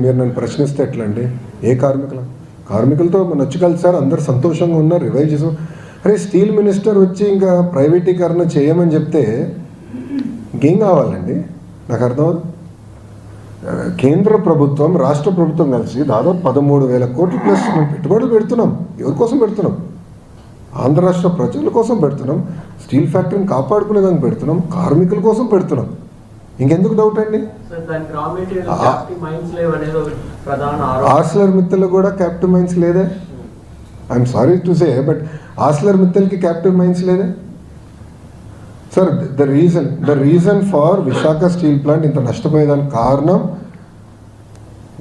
మీరు నన్ను ప్రశ్నిస్తే ఎట్లండి? ఏ కార్మికులతో వచ్చి కలిసారు, అందరు సంతోషంగా ఉన్నారు, రివైవ్ చేసాం. అరే స్టీల్ మినిస్టర్ వచ్చి ఇంకా ప్రైవేటీకరణ చేయమని చెప్తే ఇంకేం కావాలండి? నాకు అర్థం. కేంద్ర ప్రభుత్వం రాష్ట్ర ప్రభుత్వం కలిసి దాదాపు 13,000 కోట్లు ప్లస్ మేము పెట్టుబడులు పెడుతున్నాం. ఎవరి కోసం పెడుతున్నాం? ఆంధ్ర రాష్ట్ర ప్రజల కోసం పెడుతున్నాం, స్టీల్ ఫ్యాక్టరీని కాపాడుకునేదానికి పెడుతున్నాం, కార్మికుల కోసం పెడుతున్నాం. ఇంకెందుకు డౌట్ అండి? ఆర్సిలర్ మిత్తల్ కూడా క్యాప్టివ్ మైన్స్ లేదే. I'm sorry to say, but Arcelor మిత్తల్కి క్యాప్టివ్ మైన్స్ లేదే. Sir the reason for Visakha steel plant ఇంత నష్టపోయేదానికి కారణం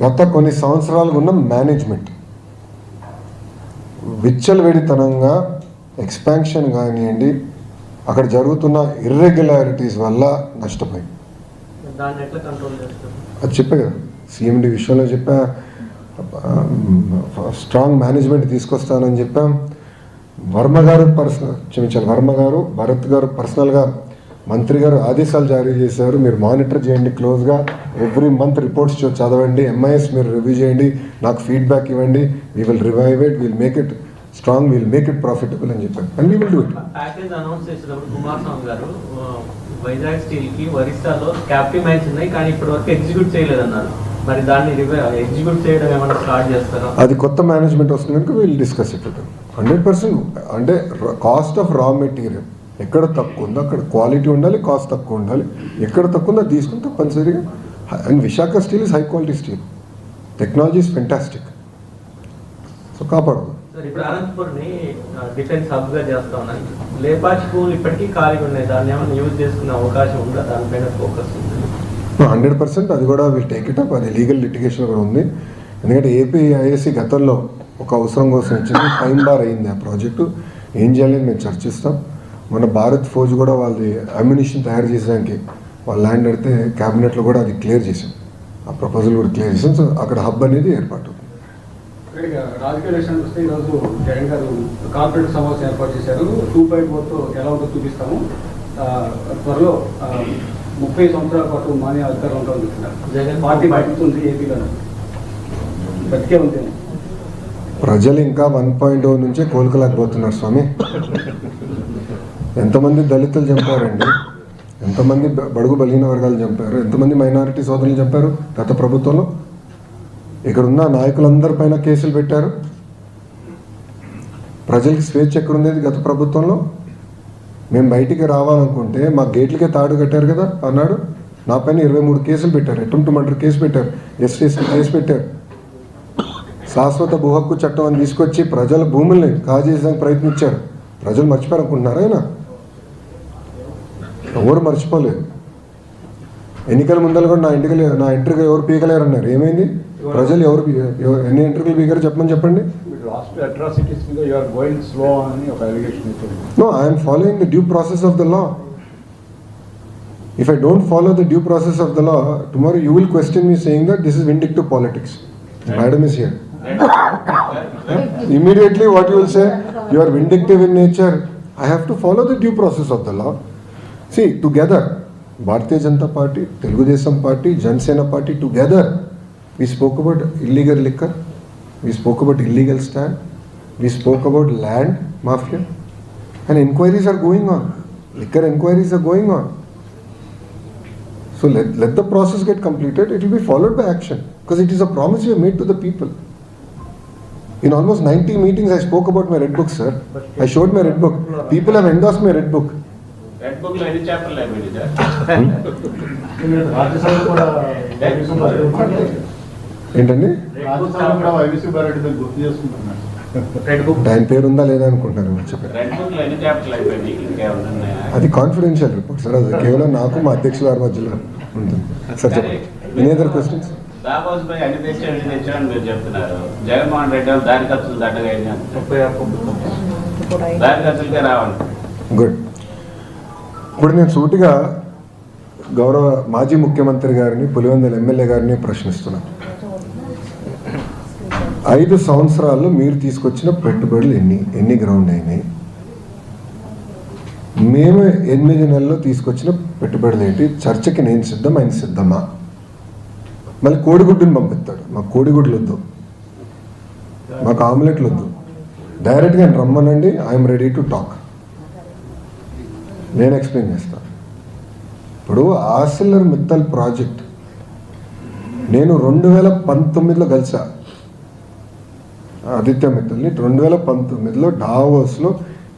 గత కొన్ని సంవత్సరాలుగా ఉన్న మేనేజ్మెంట్ విచ్చలవిడితనంగా ఎక్స్పాన్షన్ కానివ్వండి, అక్కడ జరుగుతున్న ఇర్రెగ్యులారిటీస్ వల్ల నష్టపోయింది. అది చెప్పే కదా సీఎండి విషయంలో చెప్పా, స్ట్రాంగ్ మేనేజ్మెంట్ తీసుకొస్తానని చెప్పాం. వర్మ గారు క్షమించాలి, వర్మ గారు భరత్ గారు పర్సనల్గా మంత్రి గారు ఆదేశాలు జారీ చేశారు. మీరు మానిటర్ చేయండి క్లోజ్గా, ఎవ్రీ మంత్ రిపోర్ట్స్ చదవండి, ఎంఐఎస్ మీరు రివ్యూ చేయండి, నాకు ఫీడ్బ్యాక్ ఇవ్వండి. We will revive it, will make it strong, will make it profitable అని చెప్పారు. And we will do it. Package announce చేసినప్పుడు కుమారస్వామి గారు వైజాగ్ స్టీల్ కి ఒరిస్సాలో క్యాప్టివ్ మైన్స్ ఉన్నాయి కానీ ఇప్పటి వరకు ఎగ్జిక్యూట్ చేయలేదన్నారు. మరి దాన్ని ఎగ్జిక్యూట్ చేయడం ఏమైనా స్టార్ట్ చేస్తారా? అది కొత్త మేనేజ్మెంట్ వస్తుంది కనుక వీల్ డిస్కస్ ఇట్. 100% అంటే కాస్ట్ ఆఫ్ రా మెటీరియల్ ఎక్కడ తక్కువ ఉందో అక్కడ క్వాలిటీ ఉండాలి, కాస్ట్ తక్కువ ఉండాలి. ఎక్కడ తక్కువ ఉందో తీసుకుని తప్పనిసరిగా. And Visakha steel is high quality steel, technology is fantastic. So కాపాడదు. ఇప్పుడు అనంతపూర్ని డిఫెన్స్ హబ్ గా చేస్తా ఉన్నాయి. లేపాచి పూల్ ఇప్పటికీ ఖాళీగా ఉన్నాయి, దాన్ని ఏమైనా యూజ్ చేసుకునే అవకాశం ఉందా? దానిపైన ఫోకస్ ఉంది. 100% అది కూడా విల్ టేక్ ఇట్ అప్. అది లీగల్ లిటిగేషన్ కూడా ఉంది. ఎందుకంటే ఏపీఐఏసీ గతంలో ఒక అవసరం కోసం ఇచ్చింది, టైం బార్ అయింది ఆ ప్రాజెక్టు. ఏం చేయాలని మేము చర్చిస్తాం. మన భారత్ ఫౌజ్ కూడా వాళ్ళది అమ్యునిషన్ తయారు చేసేదానికి వాళ్ళ ల్యాండ్ అడితే క్యాబినెట్లో కూడా అది క్లియర్ చేసాం, ఆ ప్రపోజల్ కూడా క్లియర్ చేసాం. సో అక్కడ హబ్ అనేది ఏర్పాటు. రాజకీయ విషయానికి వస్తే ఈరోజు జగన్ గారు కార్పొరేట్ సమావేశం ఏర్పాటు చేశారు. 2.4తో ఎలా ఉంటుందో చూపిస్తాము. త్వరలో 30 సంవత్సరాల పాటు మాన్య అధికారులు ఉంటారు. పార్టీ బయటతుంది ఏపీలో బతికే ఉంది. ప్రజలు ఇంకా 1.0 నుంచే కోలుకోలేకపోతున్నారు స్వామి. ఎంతమంది దళితులు చంపారండి, ఎంతమంది బడుగు బలహీన వర్గాలు చంపారు, ఎంతమంది మైనారిటీ సోదరులు చంపారు గత ప్రభుత్వంలో. ఇక్కడున్న నాయకులందరిపైన కేసులు పెట్టారు. ప్రజలకి స్వేచ్ఛ ఎక్కడుండేది గత ప్రభుత్వంలో? మేము బయటికి రావాలనుకుంటే మా గేట్లకే తాడు కట్టారు కదా అన్నాడు. నా పైన 23 కేసులు పెట్టారు, అటెంప్ట్ మర్డర్ కేసు పెట్టారు, ఎస్టీఎస్టీ కేసు పెట్టారు. శాశ్వత భూ హక్కు చట్టం అని తీసుకొచ్చి ప్రజల భూముల్ని కాజేసేందుకు ప్రయత్నించారు. ప్రజలు మర్చిపోయారనుకుంటున్నారా? ఆయన ఎవరు మర్చిపోలేదు. ఎన్నికల ముందర కూడా నా ఎంట్రీగా ఎవరు పీకలేరన్నారు. ఏమైంది? ప్రజలు ఎవరు ఎన్ని ఎంట్రీలు పీకారు చెప్పండి. No, I am following the due process of the law. If I don't follow the due process of the law, tomorrow you will question me saying that this is vindictive politics. Madam is here. Immediately what you will say, you are vindictive in nature. I have to follow the due process of the law. See, together, Bharatiya Janata Party, Telugu Desam Party, Jansena Party, together, we spoke about illegal liquor, we spoke about illegal stand, we spoke about land mafia, and inquiries are going on. Liquor inquiries are going on. So let the process get completed. It will be followed by action because it is a promise we have made to the people. In almost 90 meetings I spoke about my red book, sir. I showed my red book. People have endorsed my red book. Red book lo any chapter lo ayindi sir. ఏంటండి? ఆయన పేరు ఉందా లేదా అనుకుంటున్నారు. అది confidential report sir. అది కేవలం నాకు మా అధ్యక్షుల వారి మధ్యలో ఉంటుంది సార్. చెప్పండి. Any other questions? Jaganmohan Reddy దారి ఖర్చులు దండగా దారి ఖర్చులకే రావాలి. గుడ్. ఇప్పుడు నేను సూటిగా గౌరవ మాజీ ముఖ్యమంత్రి గారిని, పులివెందుల ఎమ్మెల్యే గారిని ప్రశ్నిస్తున్నాను. 5 సంవత్సరాల్లో మీరు తీసుకొచ్చిన పెట్టుబడులు ఎన్ని గ్రౌండ్ అయినాయి? మేము 8 నెలల్లో తీసుకొచ్చిన పెట్టుబడులు ఏంటి? చర్చకి నేను సిద్ధం, ఆయన సిద్ధమా? మళ్ళీ కోడిగుడ్డుని పంపిస్తాడు. మాకు కోడిగుడ్లు వద్దు, మాకు ఆమ్లెట్లు వద్దు, డైరెక్ట్గా రమ్మనండి, ఐఎమ్ రెడీ టు టాక్, నేను ఎక్స్ప్లెయిన్ చేస్తాను. ఇప్పుడు ఆర్సిలర్ మిత్తల్ ప్రాజెక్ట్ నేను 2019లో కలిసా ఆదిత్య మిత్తల్ని. 2019లో డావోస్లో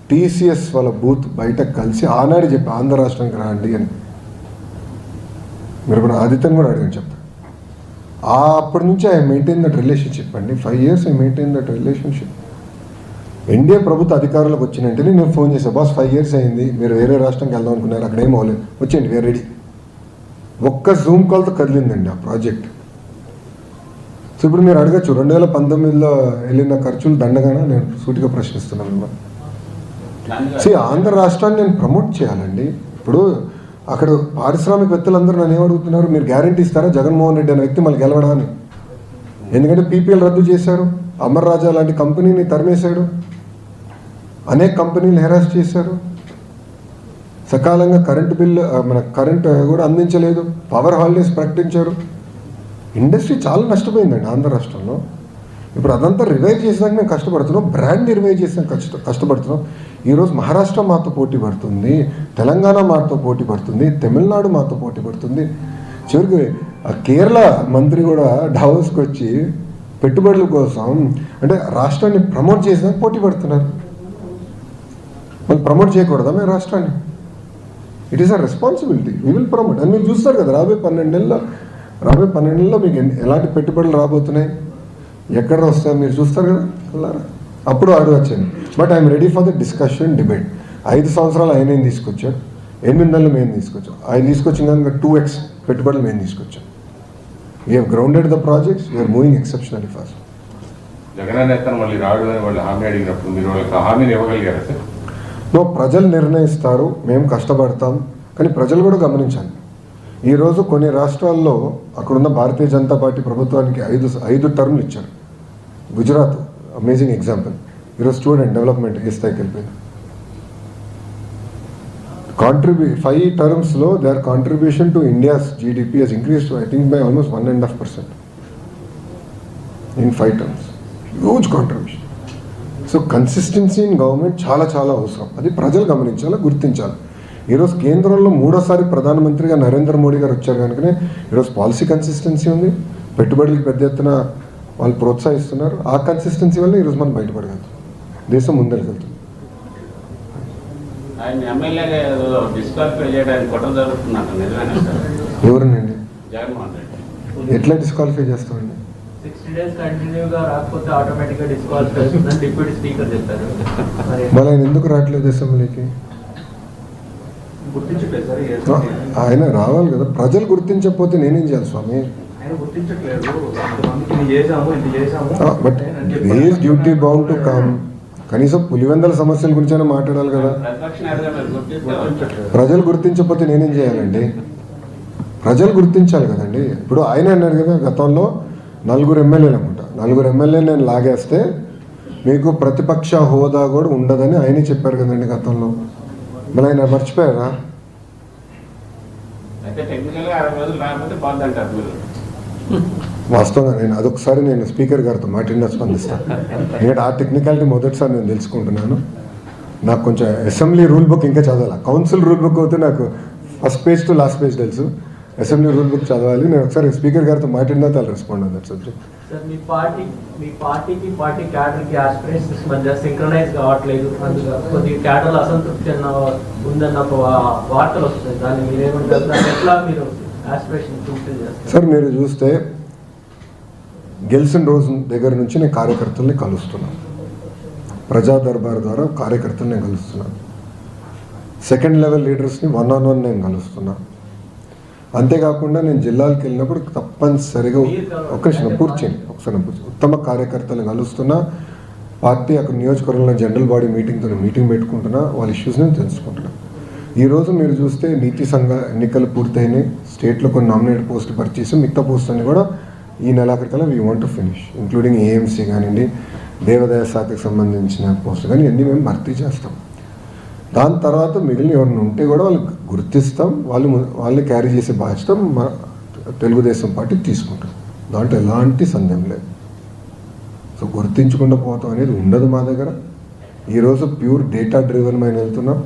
టీసీఎస్ వాళ్ళ బూత్ బయట కలిసి ఆనాడు చెప్పి ఆంధ్ర రాష్ట్రానికి రాండి అని. మీరు కూడా ఆదిత్యని కూడా అడిగాను చెప్తాను. అప్పటి నుంచి ఐ మెయింటైన్ దట్ రిలేషన్షిప్ అండి. 5 years I maintain that relationship. NDA ప్రభుత్వ అధికారులకు వచ్చిన వెంటనే నేను ఫోన్ చేశాను, బాస్ 5 years అయింది, మీరు వేరే రాష్ట్రంకి వెళ్దాం అనుకున్నారు, అక్కడ ఏం అవ్వలేదు, వచ్చేయండి, వేరే రెడీ. ఒక్క జూమ్ కాల్తో కదిలిందండి ఆ ప్రాజెక్ట్. సో ఇప్పుడు మీరు అడగచ్చు 2019లో వెళ్ళిన ఖర్చులు దండగానే నేను సూటిగా ప్రశ్నిస్తున్నాను మిమ్మల్ని. ఆంధ్ర రాష్ట్రాన్ని నేను ప్రమోట్ చేయాలండి. ఇప్పుడు అక్కడ పారిశ్రామికవేత్తలందరూ నన్ను ఏమడుగుతున్నారు, మీరు గ్యారంటీ ఇస్తారా జగన్మోహన్ రెడ్డి అనే వ్యక్తి మళ్ళీ గెలవడాన్ని? ఎందుకంటే పీపీఎల్ రద్దు చేశారు, అమర్ రాజా లాంటి కంపెనీని తరిమేశాడు, అనేక కంపెనీలు హెరాస్ చేశారు, సకాలంగా కరెంటు బిల్లు మన కరెంట్ కూడా అందించలేదు, పవర్ హాలిడేస్ ప్రకటించారు. ఇండస్ట్రీ చాలా నష్టపోయిందండి ఆంధ్ర రాష్ట్రంలో. ఇప్పుడు అదంతా రివైవ్ చేసాక మేము కష్టపడుతున్నాం, బ్రాండ్ని రివైవ్ చేసాక కష్టపడుతున్నాం. ఈరోజు మహారాష్ట్ర మాతో పోటీ పడుతుంది, తెలంగాణ మాతో పోటీ పడుతుంది, తమిళనాడు మాతో పోటీ పడుతుంది. చివరికి కేరళ మంత్రి కూడా డావోస్కి వచ్చి పెట్టుబడుల కోసం అంటే రాష్ట్రాన్ని ప్రమోట్ చేసాక పోటీ పడుతున్నారు. మళ్ళీ ప్రమోట్ చేయకూడదా మేము రాష్ట్రాన్ని? It is a responsibility, we will promote. అని మీరు చూస్తారు కదా రాబోయే 12 నెలల్లో మీకు ఎలాంటి పెట్టుబడులు రాబోతున్నాయి, ఎక్కడ వస్తాయో మీరు చూస్తారు కదా అల్లారా. అప్పుడు అడగచ్చండి. But I'm ready for the discussion, debate. 5 సంవత్సరాలు ఆయన తీసుకొచ్చాడు, 8 నెలలు మేము తీసుకొచ్చాం. ఆయన తీసుకొచ్చిన కనుక 2x పెట్టుబడులు మేము తీసుకొచ్చాం. We have grounded the projects, we're moving exceptionally fast. Jagan నేతను మళ్ళీ రాడు అని వాళ్ళు హామీ అడిగినప్పుడు మీరు వాళ్ళకి హామీని ఇవ్వగలిగారా సార్? ప్రజలు నిర్ణయిస్తారు, మేము కష్టపడతాం. కానీ ప్రజలు కూడా గమనించాలి, ఈరోజు కొన్ని రాష్ట్రాల్లో అక్కడున్న భారతీయ జనతా పార్టీ ప్రభుత్వానికి 5 టర్మ్లు ఇచ్చారు. Gujarat amazing example. ఈరోజు చూడండి డెవలప్మెంట్ ఏ స్థాయికి వెళ్ళిపోయింది. 5 termsలో their contribution to India's GDP has increased I think by almost 1.5% in 5 terms. Huge contribution. So consistency in government చాలా చాలా అవసరం. అది ప్రజలు గమనించాలి, గుర్తించాలి. ఈరోజు కేంద్రంలో 3వసారి ప్రధానమంత్రిగా నరేంద్ర మోడీ గారు వచ్చారు కనుకనే ఈరోజు పాలసీ కన్సిస్టెన్సీ ఉంది, పెట్టుబడులకు పెద్ద ఎత్తున వాళ్ళు ప్రోత్సహిస్తున్నారు. ఆ కన్సిస్టెన్సీ వల్ల ఈరోజు మనం బయటపడగలుగుతాం, దేశం ముందరికెళ్తాం. ఎవరినండి ఎట్లా డిస్క్వాలిఫై చేస్తామండి? 60 days కంటిన్యూగా రాకపోతే ఆటోమేటిక్గా డిస్క్వాలిఫై అవుతుందని డిప్యూటీ స్పీకర్ చెప్పారు. మళ్ళీ ఆయన ఎందుకు రావట్లేదు అసెంబ్లీకి? ఆయన రావాలి కదా. ప్రజలు గుర్తించకపోతే నేనేం చేయాలి స్వామి? But is duty bound to come. కనీసం పులివెందల సమస్యల గురించైనా మాట్లాడాలి కదా. ప్రజలు గుర్తించకపోతే నేనేం చేయాలండి? ప్రజలు గుర్తించాలి కదండి. ఇప్పుడు ఆయన అన్నారు కదా గతంలో 4 ఎమ్మెల్యేలు అనుకుంటా, 4 ఎమ్మెల్యేలు నేను లాగేస్తే మీకు ప్రతిపక్ష హోదా కూడా ఉండదని ఆయనే చెప్పారు కదండి గతంలో. మళ్ళీ ఆయన మర్చిపోయారా? వాస్తవంగా నేను అదొకసారి స్పీకర్ గారితో మాట్లాడినా స్పందిస్తాను. ఎందుకంటే ఆ టెక్నికాలిటీ మొదటిసారి నేను తెలుసుకుంటున్నాను. నాకు కొంచెం అసెంబ్లీ రూల్ బుక్ ఇంకా చదవాలి. కౌన్సిల్ రూల్ బుక్ అయితే నాకు first page to last page తెలుసు. అసెంబ్లీ రూల్ బుక్ చదవాలి. నేను ఒకసారి స్పీకర్ గారితో మాట్లాడినా వాళ్ళు respond on that subject. Sir మీ పార్టీకి క్యాడర్కి ఆస్పిరేషన్స్ మధ్య సింక్రనైజ్ కావట్లేదు, అందులో కొద్దిగా క్యాడర్లో అసంతృప్తి ఉందన్న వార్తలు వస్తాయి. దాన్ని మీరేమంటారు? ఎట్లా మీరు ఆస్పిరేషన్ ఫుల్ఫిల్ చేస్తారు? సార్ మీరు చూస్తే గెలిచిన రోజు దగ్గర నుంచి నేను కార్యకర్తల్ని కలుస్తున్నాను. ప్రజా దర్బార్ ద్వారా కార్యకర్తలు నేను కలుస్తున్నాను. సెకండ్ లెవెల్ లీడర్స్ని 1-on-1 నేను కలుస్తున్నాను. అంతేకాకుండా నేను జిల్లాలకు వెళ్ళినప్పుడు తప్పనిసరిగా ఒకసారి ఉత్తమ కార్యకర్తలను కలుస్తున్నా. పార్టీ అక్కడ నియోజకవర్గంలో జనరల్ బాడీ మీటింగ్ పెట్టుకుంటున్నా, వాళ్ళ ఇష్యూస్ నేను తెలుసుకుంటున్నా. ఈరోజు మీరు చూస్తే నీతి సంఘ ఎన్నికలు పూర్తయినాయి. స్టేట్లో కొన్ని నామినేట్ పోస్టులు భర్తీ చేసి మిగతా పోస్టులన్నీ కూడా ఈ నెలాఖరికల్లా we want to finish, including AMC కానివ్వండి, దేవాదాయ శాఖకు సంబంధించిన పోస్టులు కానీ ఇవన్నీ మేము భర్తీ చేస్తాం. దాని తర్వాత మిగిలిన ఎవరిని ఉంటే కూడా వాళ్ళకి గుర్తిస్తాం. వాళ్ళని క్యారీ చేసే బాధ్యత మా తెలుగుదేశం పార్టీ తీసుకుంటాం. దాంట్లో ఎలాంటి సందేహం లేదు. సో గుర్తించకుండా పోతాం అనేది ఉండదు మా దగ్గర. ఈరోజు ప్యూర్ డేటా డ్రివెన్ మేము వెళ్తున్నాం.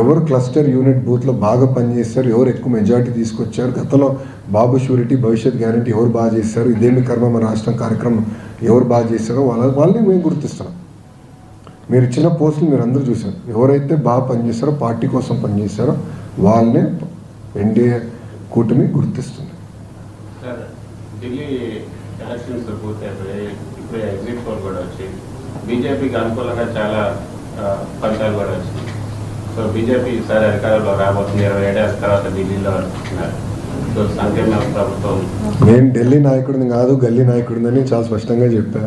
ఎవరు క్లస్టర్ యూనిట్ బూత్లో బాగా పనిచేస్తారు, ఎవరు ఎక్కువ మెజారిటీ తీసుకొచ్చారు, గతంలో బాబు షూరిటీ భవిష్యత్ గ్యారంటీ ఎవరు బాగా చేస్తారు, ఇదేమి కర్మ మన రాష్ట్రం కార్యక్రమం ఎవరు బాగా చేస్తారో వాళ్ళని మేము గుర్తిస్తున్నాం. మీరు ఇచ్చిన పోస్టులు మీరు అందరూ చూసారు. ఎవరైతే బాగా పనిచేస్తారో, పార్టీ కోసం పనిచేస్తారో వాళ్ళనే ఎన్డీఏ కూటమి గుర్తిస్తుంది. సార్, ఢిల్లీ ఎలక్షన్స్ పూర్తయిపోయాయి. ఇప్పుడు ఎగ్జిట్ పోల్ కూడా వచ్చి బీజేపీకి అనుకూలంగా చాలా ఫలితాలు కూడా వచ్చింది. సో బీజేపీ ఈసారి అధికారంలో రాబోతుంది 27 ఏళ్ళ తర్వాత ఢిల్లీలో అంటున్నారు. సో సంకీర్ణ ప్రభుత్వం. నేను ఢిల్లీ నాయకుడిని కాదు, గల్లీ నాయకుడిని చాలా స్పష్టంగా చెప్పా.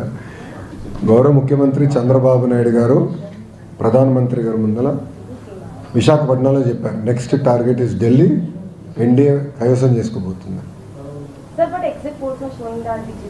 గౌరవ ముఖ్యమంత్రి చంద్రబాబు నాయుడు గారు ప్రధానమంత్రి గారు ముందల విశాఖపట్నంలో చెప్పారు, next target is Delhi, NDA కైవసం చేసుకోబోతుంది. Sir, but exit polls are showing that BJP